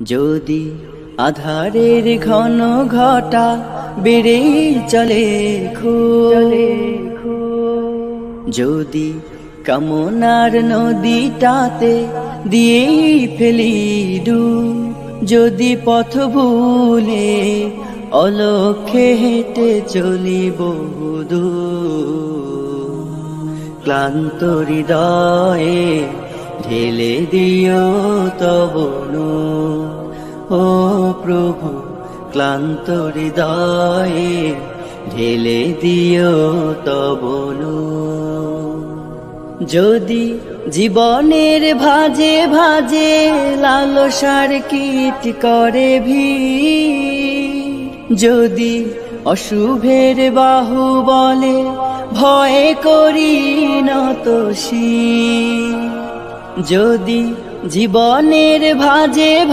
যদি আধারের ঘন ঘটা বেড়ে চলে যদি কামনার নদীটাতে দিয়ে ফেলি ডুব, যদি পথ ভুলে অলক্ষ্যে হেঁটে চলি বহুদূর, ক্লান্ত হৃদয়ে ঢেলে দিও তব নূর। ও প্রভু, ক্লান্ত হৃদয়ে ঢেলে দিও তব নূর। যদি জীবনের ভাজে ভাজে লালসার কীট করে ভিড়, যদি অশুভের বাহু বলে ভয় করি নত শির, যদি জীবনের ভাজে